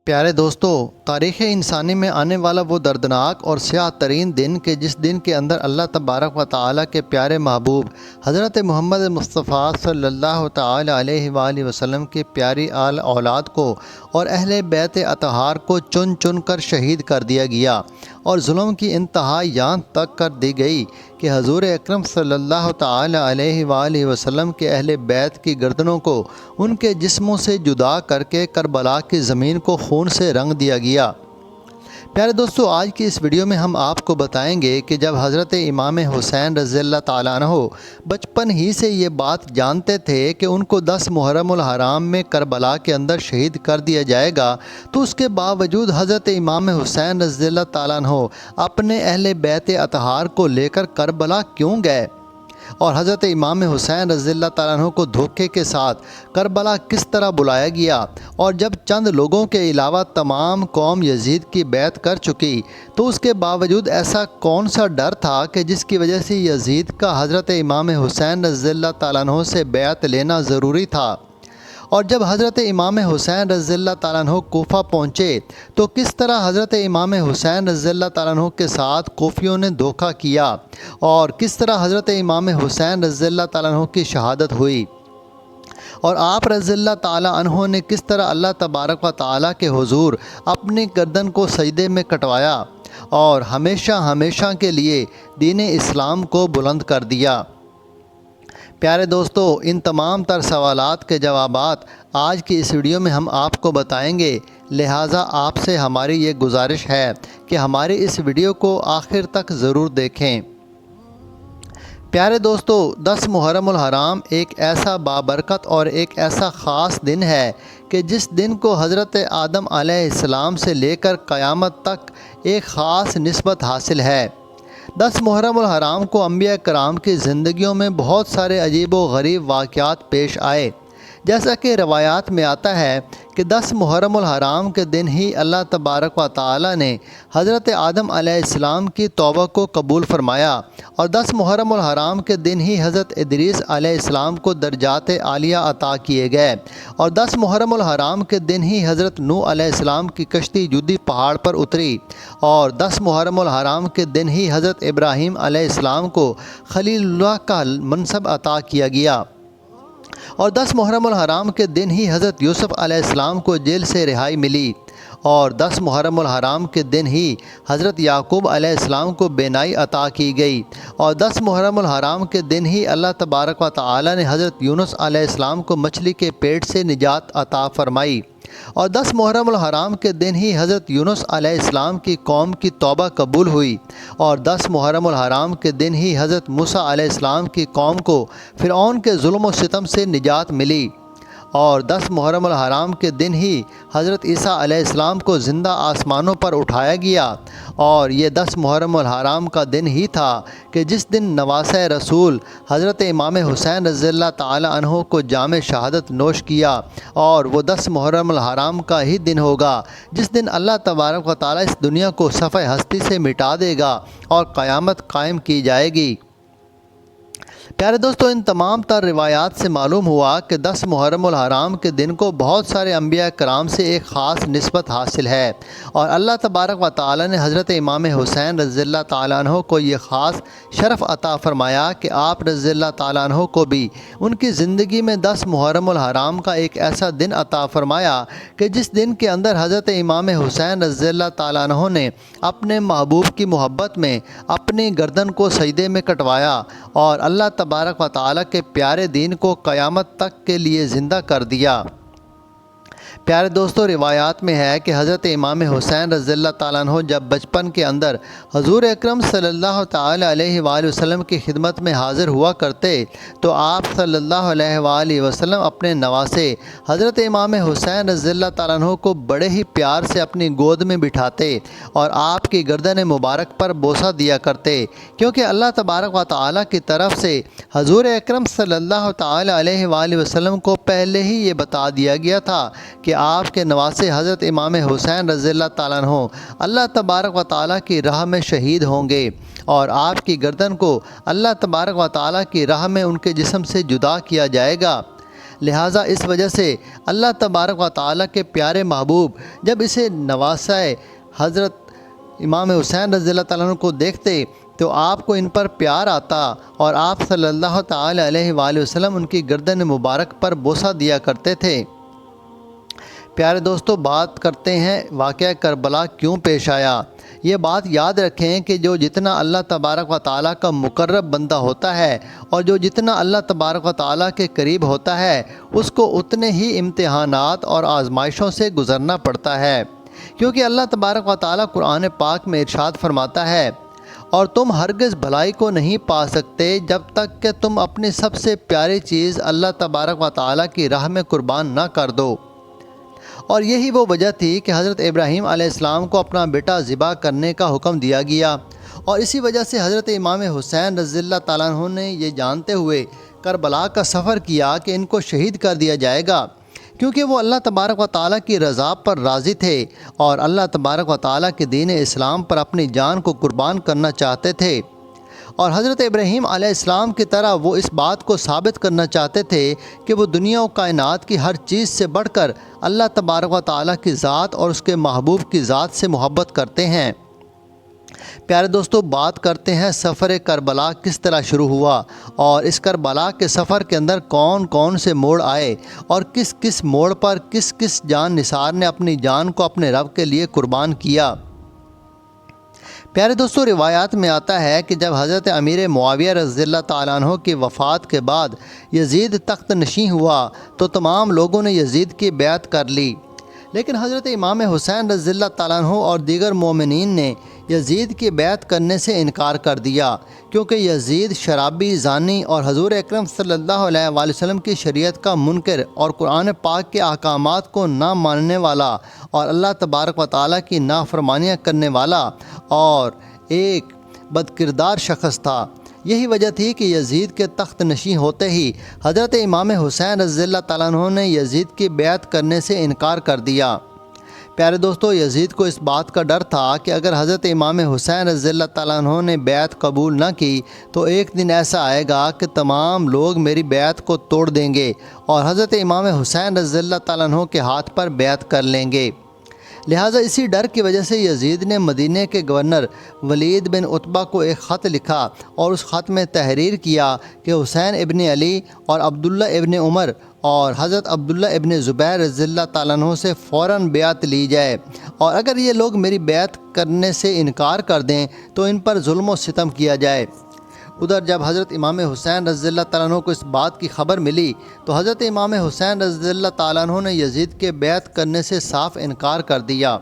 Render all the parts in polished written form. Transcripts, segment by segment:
پیارے دوستو، تاریخ انسانی میں آنے والا وہ دردناک اور سیاہ ترین دن کہ جس دن کے اندر اللہ تبارک و تعالیٰ کے پیارے محبوب حضرت محمد مصطفیٰ صلی اللہ تعالی علیہ وآلہ وسلم کی پیاری آل اولاد کو اور اہل بیت اطہار کو چن چن کر شہید کر دیا گیا اور ظلم کی انتہا یہاں تک کر دی گئی کہ حضور اکرم صلی اللہ تعالی علیہ وآلہ وسلم کے اہل بیت کی گردنوں کو ان کے جسموں سے جدا کر کے کربلا کی زمین کو خون سے رنگ دیا گیا۔ پیارے دوستو، آج کی اس ویڈیو میں ہم آپ کو بتائیں گے کہ جب حضرت امام حسین رضی اللہ تعالیٰ عنہ بچپن ہی سے یہ بات جانتے تھے کہ ان کو 10 محرم الحرام میں کربلا کے اندر شہید کر دیا جائے گا، تو اس کے باوجود حضرت امام حسین رضی اللہ تعالیٰ عنہ اپنے اہل بیت اطہار کو لے کر کربلا کیوں گئے اور حضرت امام حسین رضی اللہ تعالیٰ عنہ کو دھوکے کے ساتھ کربلا کس طرح بلایا گیا، اور جب چند لوگوں کے علاوہ تمام قوم یزید کی بیعت کر چکی تو اس کے باوجود ایسا کون سا ڈر تھا کہ جس کی وجہ سے یزید کا حضرت امام حسین رضی اللہ تعالیٰ عنہ سے بیعت لینا ضروری تھا، اور جب حضرت امام حسین رضی اللہ تعالیٰ عنہ کوفہ پہنچے تو کس طرح حضرت امام حسین رضی اللہ تعالیٰ عنہ کے ساتھ کوفیوں نے دھوکہ کیا اور کس طرح حضرت امام حسین رضی اللہ تعالیٰ عنہ کی شہادت ہوئی، اور آپ رضی اللہ تعالیٰ عنہ نے کس طرح اللہ تبارک و تعالیٰ کے حضور اپنی گردن کو سجدے میں کٹوایا اور ہمیشہ ہمیشہ کے لیے دین اسلام کو بلند کر دیا۔ پیارے دوستو، ان تمام تر سوالات کے جوابات آج کی اس ویڈیو میں ہم آپ کو بتائیں گے، لہٰذا آپ سے ہماری یہ گزارش ہے کہ ہماری اس ویڈیو کو آخر تک ضرور دیکھیں۔ پیارے دوستو، 10 محرم الحرام ایک ایسا بابرکت اور ایک ایسا خاص دن ہے کہ جس دن کو حضرت آدم علیہ السلام سے لے کر قیامت تک ایک خاص نسبت حاصل ہے۔ 10 محرم الحرام کو انبیاء کرام کی زندگیوں میں بہت سارے عجیب و غریب واقعات پیش آئے، جیسا کہ روایات میں آتا ہے کہ 10 محرم الحرام کے دن ہی اللہ تبارک و تعالی نے حضرت آدم علیہ السلام کی توبہ کو قبول فرمایا، اور 10 محرم الحرام کے دن ہی حضرت ادریس علیہ السلام کو درجات عالیہ عطا کیے گئے، اور 10 محرم الحرام کے دن ہی حضرت نوح علیہ السلام کی کشتی جودی پہاڑ پر اتری، اور 10 محرم الحرام کے دن ہی حضرت ابراہیم علیہ السلام کو خلیل اللہ کا منصب عطا کیا گیا، اور 10 محرم الحرام کے دن ہی حضرت یوسف علیہ السلام کو جیل سے رہائی ملی، اور 10 محرم الحرام کے دن ہی حضرت یعقوب علیہ السلام کو بینائی عطا کی گئی، اور 10 محرم الحرام کے دن ہی اللہ تبارک و تعالی نے حضرت یونس علیہ السلام کو مچھلی کے پیٹ سے نجات عطا فرمائی، اور 10 محرم الحرام کے دن ہی حضرت یونس علیہ السلام کی قوم کی توبہ قبول ہوئی، اور 10 محرم الحرام کے دن ہی حضرت موسیٰ علیہ السلام کی قوم کو فرعون کے ظلم و ستم سے نجات ملی، اور 10 محرم الحرام کے دن ہی حضرت عیسیٰ علیہ السلام کو زندہ آسمانوں پر اٹھایا گیا، اور یہ 10 محرم الحرام کا دن ہی تھا کہ جس دن نواسہ رسول حضرت امام حسین رضی اللہ تعالی عنہ کو جام شہادت نوش کیا، اور وہ 10 محرم الحرام کا ہی دن ہوگا جس دن اللہ تبارک و تعالی اس دنیا کو صفحہ ہستی سے مٹا دے گا اور قیامت قائم کی جائے گی۔ پیارے دوستو، ان تمام تر روایات سے معلوم ہوا کہ 10 محرم الحرام کے دن کو بہت سارے انبیاء کرام سے ایک خاص نسبت حاصل ہے، اور اللہ تبارک و تعالی نے حضرت امام حسین رضی اللہ تعالیٰ عنہ کو یہ خاص شرف عطا فرمایا کہ آپ رضی اللہ تعالیٰ عنہ کو بھی ان کی زندگی میں 10 محرم الحرام کا ایک ایسا دن عطا فرمایا کہ جس دن کے اندر حضرت امام حسین رضی اللہ تعالیٰ عنہ نے اپنے محبوب کی محبت میں اپنی گردن کو سجدے میں کٹوایا اور اللہ تبارک و تعالیٰ کے پیارے دین کو قیامت تک کے لیے زندہ کر دیا۔ پیارے دوستو، روایات میں ہے کہ حضرت امام حسین رضی اللہ تعالیٰ عنہ جب بچپن کے اندر حضور اکرم صلی اللہ تعالی علیہ وآلہ وسلم کی خدمت میں حاضر ہوا کرتے تو آپ صلی اللہ علیہ وآلہ وسلم اپنے نواسے حضرت امام حسین رضی اللہ تعالیٰ عنہ کو بڑے ہی پیار سے اپنی گود میں بٹھاتے اور آپ کی گردن مبارک پر بوسہ دیا کرتے، کیونکہ اللہ تبارک و تعالیٰ کی طرف سے حضور اکرم صلی اللہ تعالی علیہ وآلہ وسلم کو پہلے ہی یہ بتا دیا گیا تھا کہ آپ کے نواسے حضرت امام حسین رضی اللہ تعالیٰ عنہ اللہ تبارک و تعالیٰ کی راہ میں شہید ہوں گے، اور آپ کی گردن کو اللہ تبارک و تعالیٰ کی راہ میں ان کے جسم سے جدا کیا جائے گا۔ لہٰذا اس وجہ سے اللہ تبارک و تعالیٰ کے پیارے محبوب جب اسے نواسۂ حضرت امام حسین رضی اللہ تعالیٰ عنہ کو دیکھتے تو آپ کو ان پر پیار آتا اور آپ صلی اللہ تعالیٰ علیہ وآلہ وسلم ان کی گردن مبارک پر بوسہ دیا کرتے تھے۔ پیارے دوستو، بات کرتے ہیں واقعہ کربلا کیوں پیش آیا۔ یہ بات یاد رکھیں کہ جو جتنا اللہ تبارک و تعالیٰ کا مقرب بندہ ہوتا ہے اور جو جتنا اللہ تبارک و تعالیٰ کے قریب ہوتا ہے اس کو اتنے ہی امتحانات اور آزمائشوں سے گزرنا پڑتا ہے، کیونکہ اللہ تبارک و تعالیٰ قرآن پاک میں ارشاد فرماتا ہے، اور تم ہرگز بھلائی کو نہیں پا سکتے جب تک کہ تم اپنی سب سے پیاری چیز اللہ تبارک و تعالیٰ کی راہ میں قربان نہ کر دو۔ اور یہی وہ وجہ تھی کہ حضرت ابراہیم علیہ السلام کو اپنا بیٹا ذبح کرنے کا حکم دیا گیا، اور اسی وجہ سے حضرت امام حسین رضی اللہ تعالیٰ عنہ نے یہ جانتے ہوئے کربلا کا سفر کیا کہ ان کو شہید کر دیا جائے گا، کیونکہ وہ اللہ تبارک و تعالیٰ کی رضا پر راضی تھے اور اللہ تبارک و تعالیٰ کے دین اسلام پر اپنی جان کو قربان کرنا چاہتے تھے، اور حضرت ابراہیم علیہ السلام کی طرح وہ اس بات کو ثابت کرنا چاہتے تھے کہ وہ دنیا و کائنات کی ہر چیز سے بڑھ کر اللہ تبارک و تعالیٰ کی ذات اور اس کے محبوب کی ذات سے محبت کرتے ہیں۔ پیارے دوستو، بات کرتے ہیں سفر کربلا کس طرح شروع ہوا اور اس کربلا کے سفر کے اندر کون کون سے موڑ آئے اور کس کس موڑ پر کس کس جان نثار نے اپنی جان کو اپنے رب کے لیے قربان کیا۔ پیارے دوستو، روایات میں آتا ہے کہ جب حضرت امیر معاویہ رضی اللہ تعالیٰ عنہ کی وفات کے بعد یزید تخت نشین ہوا تو تمام لوگوں نے یزید کی بیعت کر لی، لیکن حضرت امام حسین رضی اللہ تعالیٰ عنہ اور دیگر مومنین نے یزید کی بیعت کرنے سے انکار کر دیا، کیونکہ یزید شرابی، زانی اور حضور اکرم صلی اللہ علیہ وآلہ وسلم کی شریعت کا منکر اور قرآن پاک کے احکامات کو نہ ماننے والا اور اللہ تبارک و تعالیٰ کی نافرمانیاں کرنے والا اور ایک بدکردار شخص تھا۔ یہی وجہ تھی کہ یزید کے تخت نشین ہوتے ہی حضرت امام حسین رضی اللہ تعالیٰ عنہ نے یزید کی بیعت کرنے سے انکار کر دیا۔ پیارے دوستو، یزید کو اس بات کا ڈر تھا کہ اگر حضرت امام حسین رضی اللہ تعالیٰ عنہ نے بیعت قبول نہ کی تو ایک دن ایسا آئے گا کہ تمام لوگ میری بیعت کو توڑ دیں گے اور حضرت امام حسین رضی اللہ تعالیٰ عنہ کے ہاتھ پر بیعت کر لیں گے۔ لہٰذا اسی ڈر کی وجہ سے یزید نے مدینہ کے گورنر ولید بن عتبہ کو ایک خط لکھا اور اس خط میں تحریر کیا کہ حسین ابن علی اور عبداللہ ابن عمر اور حضرت عبداللہ ابن زبیر رضی اللہ تعالیٰ عنہ سے فوراً بیعت لی جائے، اور اگر یہ لوگ میری بیعت کرنے سے انکار کر دیں تو ان پر ظلم و ستم کیا جائے۔ ادھر جب حضرت امام حسین رضی اللہ تعالیٰ عنہ کو اس بات کی خبر ملی تو حضرت امام حسین رضی اللہ تعالیٰ عنہ نے یزید کے بیعت کرنے سے صاف انکار کر دیا،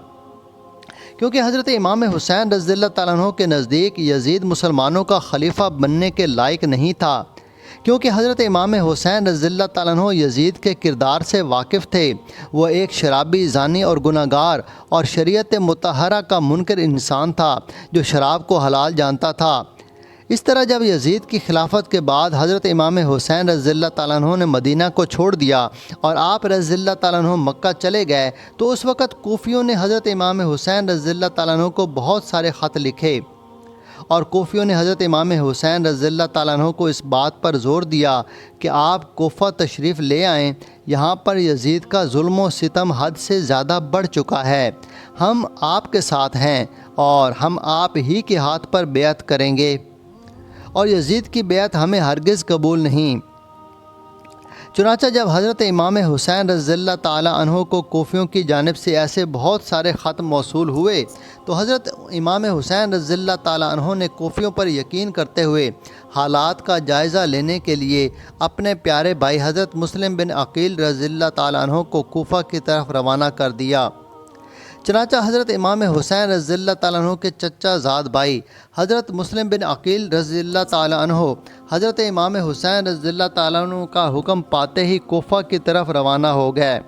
کیونکہ حضرت امام حسین رضی اللہ تعالیٰ عنہ کے نزدیک یزید مسلمانوں کا خلیفہ بننے کے لائق نہیں تھا، کیونکہ حضرت امام حسین رضی اللہ تعالیٰ عنہ یزید کے کردار سے واقف تھے۔ وہ ایک شرابی، زانی اور گناہ گار اور شریعت مطہرہ کا منکر انسان تھا جو شراب کو حلال جانتا تھا۔ اس طرح جب یزید کی خلافت کے بعد حضرت امام حسین رضی اللہ تعالیٰ عنہ نے مدینہ کو چھوڑ دیا اور آپ رضی اللہ تعالیٰ عنہ مکہ چلے گئے تو اس وقت کوفیوں نے حضرت امام حسین رضی اللہ تعالیٰ عنہ کو بہت سارے خط لکھے، اور کوفیوں نے حضرت امام حسین رضی اللہ تعالیٰ عنہ کو اس بات پر زور دیا کہ آپ کوفہ تشریف لے آئیں، یہاں پر یزید کا ظلم و ستم حد سے زیادہ بڑھ چکا ہے، ہم آپ کے ساتھ ہیں اور ہم آپ ہی کے ہاتھ پر بیعت کریں گے، اور یزید کی بیعت ہمیں ہرگز قبول نہیں۔ چنانچہ جب حضرت امام حسین رضی اللہ تعالیٰ عنہ کو کوفیوں کی جانب سے ایسے بہت سارے خط موصول ہوئے تو حضرت امام حسین رضی اللہ تعالیٰ عنہ نے کوفیوں پر یقین کرتے ہوئے حالات کا جائزہ لینے کے لیے اپنے پیارے بھائی حضرت مسلم بن عقیل رضی اللہ تعالیٰ عنہ کو کوفہ کی طرف روانہ کر دیا۔ چنانچہ حضرت امام حسین رضی اللہ تعالیٰ عنہ کے چچا زاد بھائی حضرت مسلم بن عقیل رضی اللہ تعالیٰ عنہ حضرت امام حسین رضی اللہ تعالیٰ عنہ کا حکم پاتے ہی کوفہ کی طرف روانہ ہو گئے۔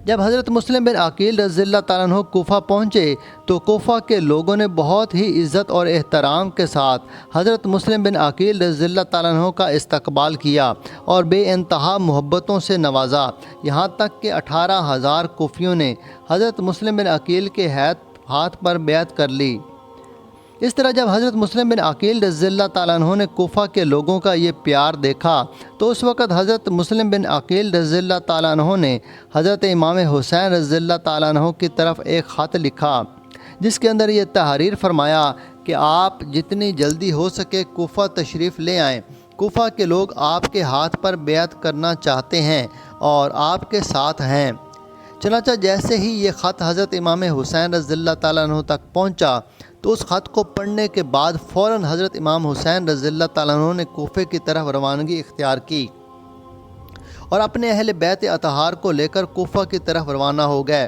جب حضرت مسلم بن عقیل رضی اللہ تعالیٰ عنہ کوفہ پہنچے تو کوفہ کے لوگوں نے بہت ہی عزت اور احترام کے ساتھ حضرت مسلم بن عقیل رضی اللہ تعالیٰ عنہ کا استقبال کیا اور بے انتہا محبتوں سے نوازا، یہاں تک کہ 18,000 کوفیوں نے حضرت مسلم بن عقیل کے ہاتھ پر بیعت کر لی۔ اس طرح جب حضرت مسلم بن عقیل رضی اللہ تعالیٰ عنہ نے کوفہ کے لوگوں کا یہ پیار دیکھا تو اس وقت حضرت مسلم بن عقیل رضی اللہ تعالیٰ عنہ نے حضرت امام حسین رضی اللہ تعالیٰ عنہ کی طرف ایک خط لکھا، جس کے اندر یہ تحریر فرمایا کہ آپ جتنی جلدی ہو سکے کوفہ تشریف لے آئیں، کوفہ کے لوگ آپ کے ہاتھ پر بیعت کرنا چاہتے ہیں اور آپ کے ساتھ ہیں۔ چنانچہ جیسے ہی یہ خط حضرت امام حسین رضی اللہ تعالیٰ عنہ تک پہنچا تو اس خط کو پڑھنے کے بعد فوراً حضرت امام حسین رضی اللہ تعالیٰ عنہ نے کوفے کی طرف روانگی اختیار کی اور اپنے اہل بیت اطہار کو لے کر کوفہ کی طرف روانہ ہو گئے۔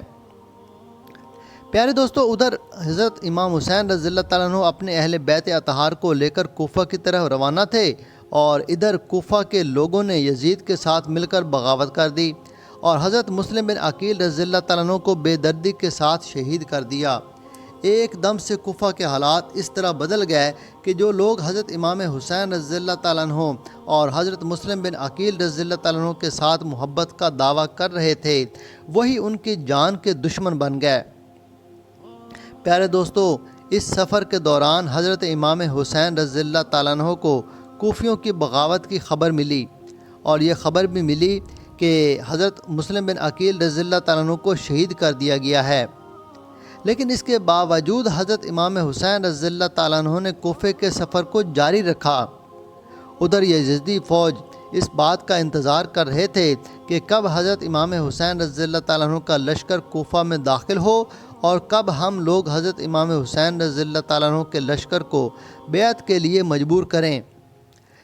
پیارے دوستو، ادھر حضرت امام حسین رضی اللہ تعالیٰ عنہ اپنے اہل بیت اطہار کو لے کر کوفہ کی طرف روانہ تھے اور ادھر کوفہ کے لوگوں نے یزید کے ساتھ مل کر بغاوت کر دی اور حضرت مسلم بن عقیل رضی اللہ تعالیٰ عنہ کو بے دردی کے ساتھ شہید کر دیا۔ ایک دم سے کوفہ کے حالات اس طرح بدل گئے کہ جو لوگ حضرت امام حسین رضی اللہ تعالیٰ عنہ اور حضرت مسلم بن عقیل رضی اللہ تعالیٰ عنہ کے ساتھ محبت کا دعویٰ کر رہے تھے، وہی ان کی جان کے دشمن بن گئے۔ پیارے دوستو، اس سفر کے دوران حضرت امام حسین رضی اللہ تعالیٰ عنہ کو کوفیوں کی بغاوت کی خبر ملی اور یہ خبر بھی ملی کہ حضرت مسلم بن عقیل رضی اللہ تعالیٰ عنہ کو شہید کر دیا گیا ہے، لیکن اس کے باوجود حضرت امام حسین رضی اللہ تعالیٰ عنہ نے کوفے کے سفر کو جاری رکھا۔ ادھر یزیدی فوج اس بات کا انتظار کر رہے تھے کہ کب حضرت امام حسین رضی اللہ تعالیٰ عنہ کا لشکر کوفہ میں داخل ہو اور کب ہم لوگ حضرت امام حسین رضی اللہ تعالیٰ عنہ کے لشکر کو بیعت کے لیے مجبور کریں۔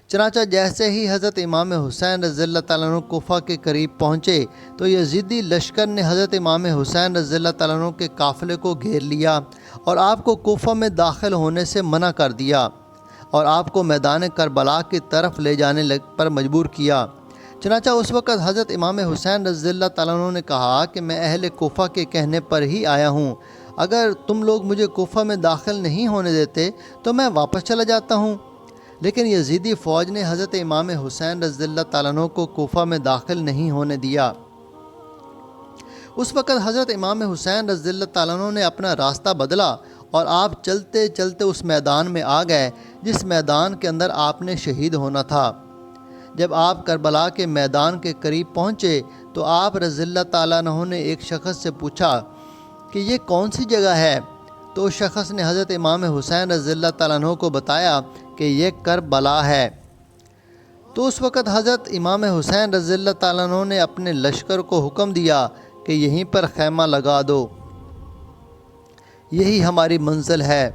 چنانچہ جیسے ہی حضرت امام حسین رضی اللہ تعالیٰ عنہ کوفہ کے قریب پہنچے تو یزیدی لشکر نے حضرت امام حسین رضی اللہ تعالیٰ عنہ کے قافلے کو گھیر لیا اور آپ کو کوفہ میں داخل ہونے سے منع کر دیا اور آپ کو میدان کربلا کی طرف لے جانے پر مجبور کیا۔ چنانچہ اس وقت حضرت امام حسین رضی اللہ تعالیٰ عنہ نے کہا کہ میں اہل کوفہ کے کہنے پر ہی آیا ہوں، اگر تم لوگ مجھے کوفہ میں داخل نہیں ہونے دیتے تو میں واپس چلا جاتا ہوں۔ لیکن یزیدی فوج نے حضرت امام حسین رضی اللہ تعالیٰ عنہ کو کوفہ میں داخل نہیں ہونے دیا۔ اس وقت حضرت امام حسین رضی اللہ تعالیٰ عنہ نے اپنا راستہ بدلا اور آپ چلتے چلتے اس میدان میں آ گئے جس میدان کے اندر آپ نے شہید ہونا تھا۔ جب آپ کربلا کے میدان کے قریب پہنچے تو آپ رضی اللہ تعالیٰ عنہ نے ایک شخص سے پوچھا کہ یہ کون سی جگہ ہے؟ تو اس شخص نے حضرت امام حسین رضی اللہ تعالیٰ عنہ کو بتایا کہ یہ کربلا ہے۔ تو اس وقت حضرت امام حسین رضی اللہ تعالیٰ عنہ نے اپنے لشکر کو حکم دیا کہ یہیں پر خیمہ لگا دو، یہی ہماری منزل ہے۔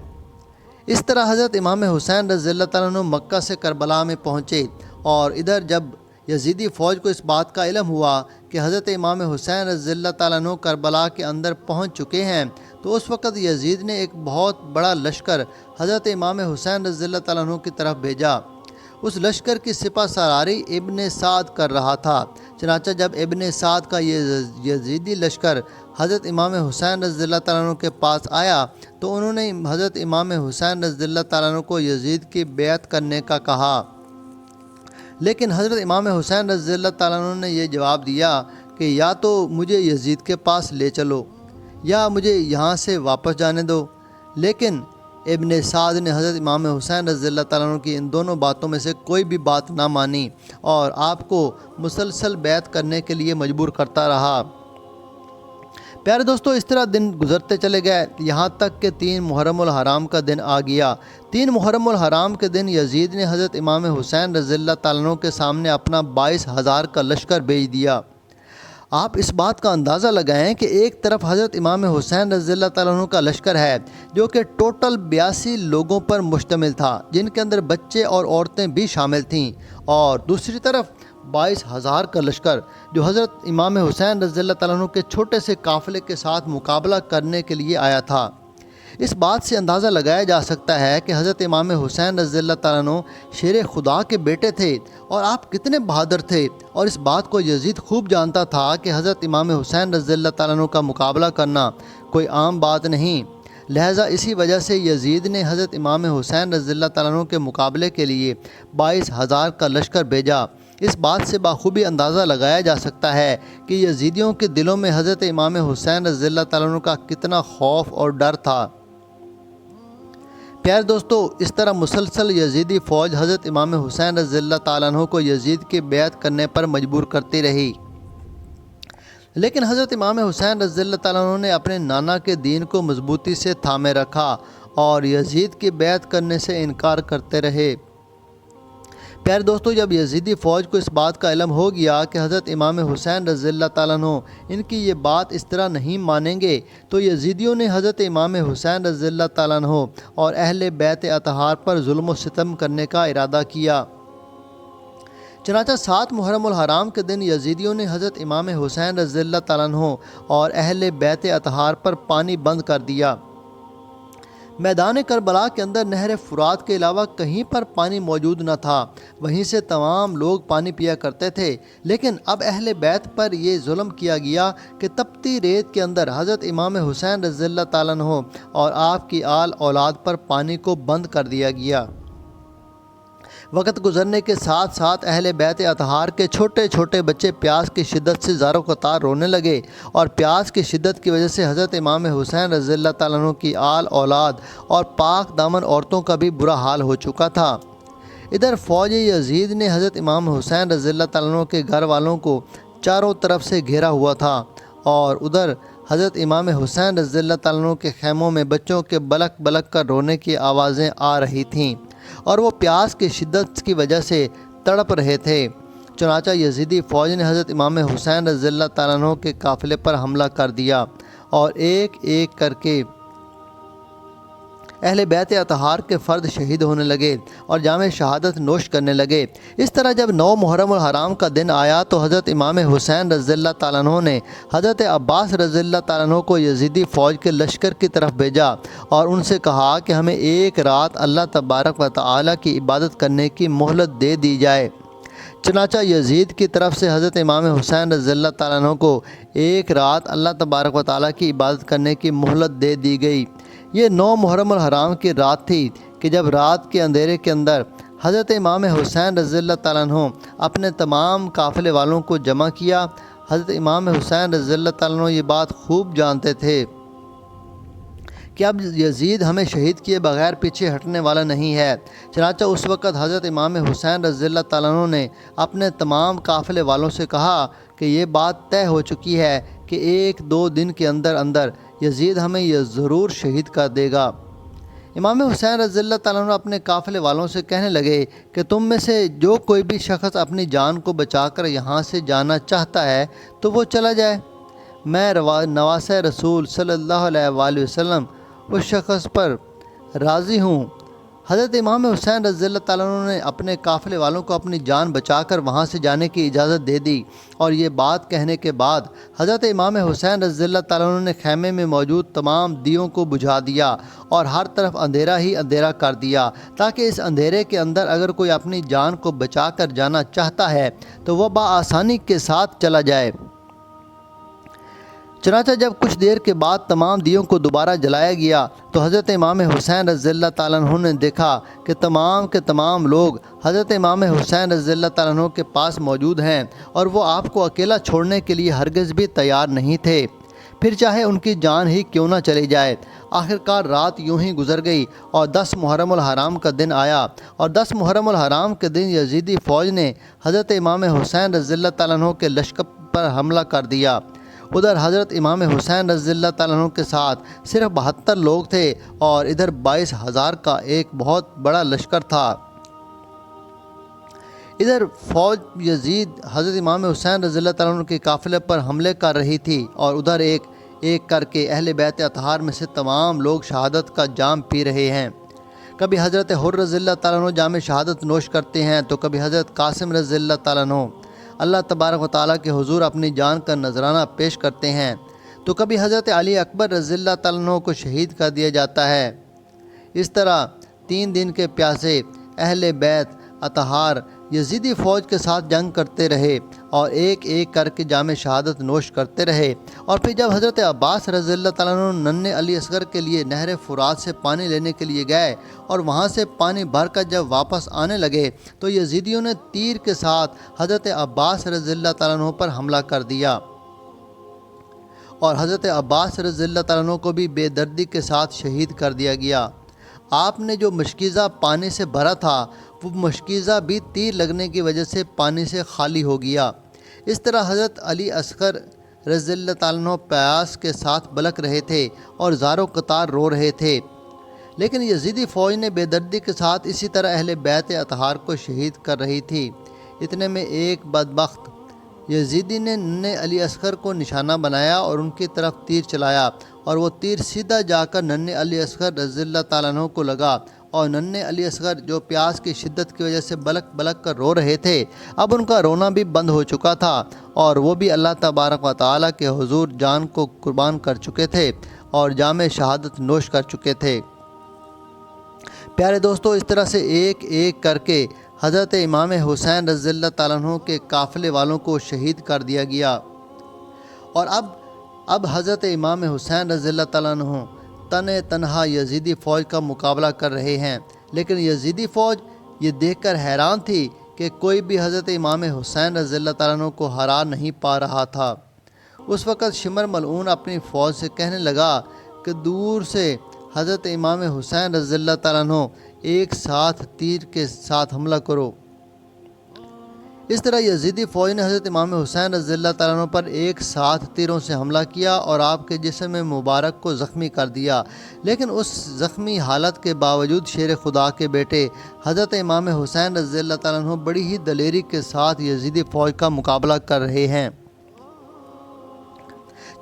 اس طرح حضرت امام حسین رضی اللہ تعالیٰ عنہ مکہ سے کربلا میں پہنچے اور ادھر جب یزیدی فوج کو اس بات کا علم ہوا کہ حضرت امام حسین رضی اللہ تعالیٰ عنہ کربلا کے اندر پہنچ چکے ہیں تو اس وقت یزید نے ایک بہت بڑا لشکر حضرت امام حسین رضی اللہ تعالیٰ عنہ کی طرف بھیجا۔ اس لشکر کی سپہ سالاری ابن سعد کر رہا تھا۔ چنانچہ جب ابن سعد کا یہ یزیدی لشکر حضرت امام حسین رضی اللہ تعالیٰ عنہ کے پاس آیا تو انہوں نے حضرت امام حسین رضی اللہ تعالیٰ عنہ کو یزید کی بیعت کرنے کا کہا، لیکن حضرت امام حسین رضی اللہ تعالیٰ عنہ نے یہ جواب دیا کہ یا تو مجھے یزید کے پاس لے چلو یا مجھے یہاں سے واپس جانے دو۔ لیکن ابن سعد نے حضرت امام حسین رضی اللہ تعالیٰ عنہ کی ان دونوں باتوں میں سے کوئی بھی بات نہ مانی اور آپ کو مسلسل بیعت کرنے کے لیے مجبور کرتا رہا۔ پیارے دوستو، اس طرح دن گزرتے چلے گئے یہاں تک کہ 3 محرم الحرام کا دن آ گیا۔ 3 محرم الحرام کے دن یزید نے حضرت امام حسین رضی اللہ تعالیٰ عنہ کے سامنے اپنا 22,000 کا لشکر بھیج دیا۔ آپ اس بات کا اندازہ لگائیں کہ ایک طرف حضرت امام حسین رضی اللہ تعالیٰ عنہ کا لشکر ہے جو کہ ٹوٹل 82 لوگوں پر مشتمل تھا، جن کے اندر بچے اور عورتیں بھی شامل تھیں، اور دوسری طرف 22,000 کا لشکر جو حضرت امام حسین رضی اللہ تعالیٰ عنہ کے چھوٹے سے قافلے کے ساتھ مقابلہ کرنے کے لیے آیا تھا۔ اس بات سے اندازہ لگایا جا سکتا ہے کہ حضرت امام حسین رضی اللہ تعالیٰ عنہ شیر خدا کے بیٹے تھے اور آپ کتنے بہادر تھے، اور اس بات کو یزید خوب جانتا تھا کہ حضرت امام حسین رضی اللہ تعالیٰ عنہ کا مقابلہ کرنا کوئی عام بات نہیں۔ لہٰذا اسی وجہ سے یزید نے حضرت امام حسین رضی اللہ تعالیٰ عنہ کے مقابلے کے لیے 22,000 کا لشکر بھیجا۔ اس بات سے بخوبی اندازہ لگایا جا سکتا ہے کہ یزیدیوں کے دلوں میں حضرت امام حسین رضی اللہ تعالیٰ عنہ کا کتنا خوف اور ڈر تھا۔ پیارے دوستو، اس طرح مسلسل یزیدی فوج حضرت امام حسین رضی اللہ تعالیٰ عنہ کو یزید کی بیعت کرنے پر مجبور کرتی رہی، لیکن حضرت امام حسین رضی اللہ تعالیٰ عنہ نے اپنے نانا کے دین کو مضبوطی سے تھامے رکھا اور یزید کی بیعت کرنے سے انکار کرتے رہے۔ پیارے دوستو، جب یزیدی فوج کو اس بات کا علم ہو گیا کہ حضرت امام حسین رضی اللہ تعالیٰ عنہ ان کی یہ بات اس طرح نہیں مانیں گے، تو یزیدیوں نے حضرت امام حسین رضی اللہ تعالیٰ عنہ اور اہل بیت اطہار پر ظلم و ستم کرنے کا ارادہ کیا۔ چنانچہ 7 محرم الحرام کے دن یزیدیوں نے حضرت امام حسین رضی اللہ تعالیٰ عنہ اور اہل بیت اطہار پر پانی بند کر دیا۔ میدان کربلا کے اندر نہر فرات کے علاوہ کہیں پر پانی موجود نہ تھا، وہیں سے تمام لوگ پانی پیا کرتے تھے، لیکن اب اہل بیت پر یہ ظلم کیا گیا کہ تپتی ریت کے اندر حضرت امام حسین رضی اللہ تعالیٰ عنہ اور آپ کی آل اولاد پر پانی کو بند کر دیا گیا۔ وقت گزرنے کے ساتھ ساتھ اہل بیت اطہار کے چھوٹے چھوٹے بچے پیاس کی شدت سے زار و قطار رونے لگے، اور پیاس کی شدت کی وجہ سے حضرت امام حسین رضی اللہ تعالیٰ عنہ کی آل اولاد اور پاک دامن عورتوں کا بھی برا حال ہو چکا تھا۔ ادھر فوج یزید نے حضرت امام حسین رضی اللہ تعالیٰ عنہ کے گھر والوں کو چاروں طرف سے گھیرا ہوا تھا، اور ادھر حضرت امام حسین رضی اللہ تعالیٰ عنہ کے خیموں میں بچوں کے بلک بلک کر رونے کی آوازیں آ رہی تھیں، اور وہ پیاس کی شدت کی وجہ سے تڑپ رہے تھے۔ چنانچہ یزیدی فوج نے حضرت امام حسین رضی اللہ تعالیٰ عنہ کے قافلے پر حملہ کر دیا، اور ایک ایک کر کے اہل بیت اطہار کے فرد شہید ہونے لگے اور جام شہادت نوش کرنے لگے۔ اس طرح جب 9 محرم الحرام کا دن آیا تو حضرت امام حسین رضی اللہ تعالیٰ عنہ نے حضرت عباس رضی اللہ تعالیٰ عنہ کو یزیدی فوج کے لشکر کی طرف بھیجا اور ان سے کہا کہ ہمیں ایک رات اللہ تبارک و تعالیٰ کی عبادت کرنے کی مہلت دے دی جائے۔ چنانچہ یزید کی طرف سے حضرت امام حسین رضی اللہ تعالیٰ عنہ کو ایک رات اللہ تبارک و تعالیٰ کی عبادت کرنے کی مہلت دے دی گئی۔ یہ 9 محرم الحرام کی رات تھی کہ جب رات کے اندھیرے کے اندر حضرت امام حسین رضی اللہ تعالیٰ عنہ اپنے تمام قافلے والوں کو جمع کیا۔ حضرت امام حسین رضی اللہ تعالیٰ عنہ یہ بات خوب جانتے تھے کہ اب یزید ہمیں شہید کیے بغیر پیچھے ہٹنے والا نہیں ہے۔ چنانچہ اس وقت حضرت امام حسین رضی اللہ تعالیٰ عنہ نے اپنے تمام قافلے والوں سے کہا کہ یہ بات طے ہو چکی ہے کہ 1-2 دن کے اندر اندر یزید ہمیں یہ ضرور شہید کر دے گا۔ امام حسین رضی اللہ تعالیٰ عنہ اپنے قافلے والوں سے کہنے لگے کہ تم میں سے جو کوئی بھی شخص اپنی جان کو بچا کر یہاں سے جانا چاہتا ہے تو وہ چلا جائے، میں نواسہ رسول صلی اللہ علیہ وآلہ وسلم اس شخص پر راضی ہوں۔ حضرت امام حسین رضی اللہ تعالیٰ عنہ نے اپنے قافلے والوں کو اپنی جان بچا کر وہاں سے جانے کی اجازت دے دی، اور یہ بات کہنے کے بعد حضرت امام حسین رضی اللہ تعالیٰ عنہ نے خیمے میں موجود تمام دیوں کو بجھا دیا اور ہر طرف اندھیرا ہی اندھیرا کر دیا، تاکہ اس اندھیرے کے اندر اگر کوئی اپنی جان کو بچا کر جانا چاہتا ہے تو وہ بآسانی کے ساتھ چلا جائے۔ چنانچہ جب کچھ دیر کے بعد تمام دیوں کو دوبارہ جلایا گیا تو حضرت امام حسین رضی اللہ تعالیٰ عنہ نے دیکھا کہ تمام کے تمام لوگ حضرت امام حسین رضی اللہ تعالیٰ عنہ کے پاس موجود ہیں، اور وہ آپ کو اکیلا چھوڑنے کے لیے ہرگز بھی تیار نہیں تھے، پھر چاہے ان کی جان ہی کیوں نہ چلی جائے۔ آخرکار رات یوں ہی گزر گئی اور 10 محرم الحرام کا دن آیا، اور 10 محرم الحرام کے دن یزیدی فوج نے حضرت امام حسین رضی اللہ تعالیٰ عنہ کے لشکر پر حملہ کر دیا۔ ادھر حضرت امام حسین رضی اللہ تعالیٰ عنہ کے ساتھ صرف 72 لوگ تھے، اور ادھر 22,000 کا ایک بہت بڑا لشکر تھا۔ ادھر فوج یزید حضرت امام حسین رضی اللہ تعالیٰ عنہ کے قافلے پر حملے کر رہی تھی، اور ادھر ایک ایک کر کے اہل بیت اطہار میں سے تمام لوگ شہادت کا جام پی رہے ہیں۔ کبھی حضرت حر رضی اللہ تعالیٰ عنہ جام شہادت نوش کرتے ہیں، تو کبھی حضرت قاسم رضی اللہ تعالیٰ عنہ اللہ تبارک و تعالیٰ کے حضور اپنی جان کا نذرانہ پیش کرتے ہیں، تو کبھی حضرت علی اکبر رضی اللہ تعالیٰ عنہ کو شہید کر دیا جاتا ہے۔ اس طرح 3 دن کے پیاسے اہل بیت اطہار یزیدی فوج کے ساتھ جنگ کرتے رہے اور ایک ایک کر کے جام شہادت نوش کرتے رہے، اور پھر جب حضرت عباس رضی اللہ تعالیٰ عنہ ننھے علی اصغر کے لیے نہر فرات سے پانی لینے کے لیے گئے اور وہاں سے پانی بھر کر جب واپس آنے لگے تو یزیدیوں نے تیر کے ساتھ حضرت عباس رضی اللہ تعالیٰ عنہ پر حملہ کر دیا، اور حضرت عباس رضی اللہ تعالیٰ عنہ کو بھی بے دردی کے ساتھ شہید کر دیا گیا۔ آپ نے جو مشکیزہ پانی سے بھرا تھا وہ مشکیزہ بھی تیر لگنے کی وجہ سے پانی سے خالی ہو گیا۔ اس طرح حضرت علی اصغر رضی اللہ تعالیٰ عنہ پیاس کے ساتھ بلک رہے تھے اور زاروں قطار رو رہے تھے، لیکن یزیدی فوج نے بے دردی کے ساتھ اسی طرح اہل بیت اطہار کو شہید کر رہی تھی۔ اتنے میں ایک بدبخت یزیدی نے ننھے علی اصغر کو نشانہ بنایا اور ان کی طرف تیر چلایا، اور وہ تیر سیدھا جا کر ننھے علی اصغر رضی اللہ تعالیٰ عنہ کو لگا، اور ننھے علی اصغر جو پیاس کی شدت کی وجہ سے بلک بلک کر رو رہے تھے، اب ان کا رونا بھی بند ہو چکا تھا، اور وہ بھی اللہ تبارک و تعالیٰ کے حضور جان کو قربان کر چکے تھے اور جام شہادت نوش کر چکے تھے۔ پیارے دوستو، اس طرح سے ایک ایک کر کے حضرت امام حسین رضی اللہ تعالیٰ عنہ کے قافلے والوں کو شہید کر دیا گیا، اور اب حضرت امام حسین رضی اللہ تعالیٰ عنہ تنہا یزیدی فوج کا مقابلہ کر رہے ہیں، لیکن یزیدی فوج یہ دیکھ کر حیران تھی کہ کوئی بھی حضرت امام حسین رضی اللہ تعالیٰ عنہ کو ہرا نہیں پا رہا تھا۔ اس وقت شمر ملعون اپنی فوج سے کہنے لگا کہ دور سے حضرت امام حسین رضی اللہ تعالیٰ عنہ ایک ساتھ تیر کے ساتھ حملہ کرو۔ اس طرح یزیدی فوج نے حضرت امام حسین رضی اللہ تعالیٰ عنہ پر ایک ساتھ تیروں سے حملہ کیا اور آپ کے جسم مبارک کو زخمی کر دیا، لیکن اس زخمی حالت کے باوجود شیر خدا کے بیٹے حضرت امام حسین رضی اللہ تعالیٰ عنہ بڑی ہی دلیری کے ساتھ یزیدی فوج کا مقابلہ کر رہے ہیں۔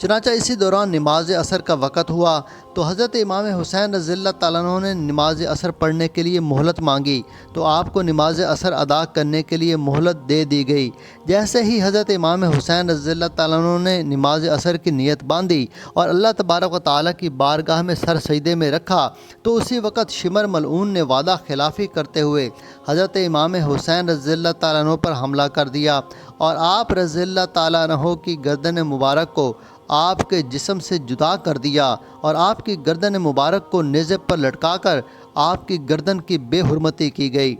چنانچہ اسی دوران نماز عصر کا وقت ہوا تو حضرت امام حسین رضی اللہ تعالیٰ عنہ نے نماز عصر پڑھنے کے لیے مہلت مانگی، تو آپ کو نماز عصر ادا کرنے کے لیے مہلت دے دی گئی۔ جیسے ہی حضرت امام حسین رضی اللہ تعالیٰ عنہ نے نماز عصر کی نیت باندھی اور اللہ تبارک و تعالیٰ کی بارگاہ میں سر سجدے میں رکھا، تو اسی وقت شمر ملعون نے وعدہ خلافی کرتے ہوئے حضرت امام حسین رضی اللہ تعالیٰ عنہ پر حملہ کر دیا، اور آپ رضی اللہ تعالیٰ عنہ کی گردن مبارک کو آپ کے جسم سے جدا کر دیا، اور آپ کی گردن مبارک کو نیزے پر لٹکا کر آپ کی گردن کی بے حرمتی کی گئی۔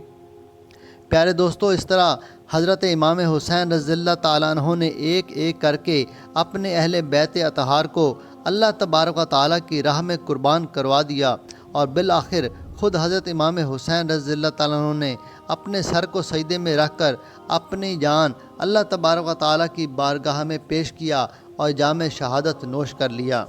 پیارے دوستو، اس طرح حضرت امام حسین رضی اللہ تعالیٰ عنہ نے ایک ایک کر کے اپنے اہل بیت اطہار کو اللہ تبارک و تعالیٰ کی راہ میں قربان کروا دیا، اور بالآخر خود حضرت امام حسین رضی اللہ تعالیٰ عنہ نے اپنے سر کو سجدے میں رکھ کر اپنی جان اللہ تبارک و تعالیٰ کی بارگاہ میں پیش کیا اور جام شہادت نوش کر لیا۔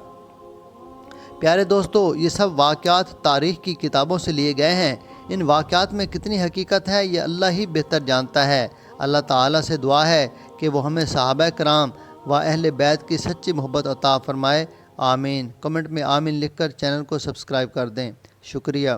پیارے دوستو، یہ سب واقعات تاریخ کی کتابوں سے لیے گئے ہیں۔ ان واقعات میں کتنی حقیقت ہے یہ اللہ ہی بہتر جانتا ہے۔ اللہ تعالیٰ سے دعا ہے کہ وہ ہمیں صحابہ کرام و اہل بیت کی سچی محبت عطا فرمائے، آمین۔ کمنٹ میں آمین لکھ کر چینل کو سبسکرائب کر دیں۔ شکریہ۔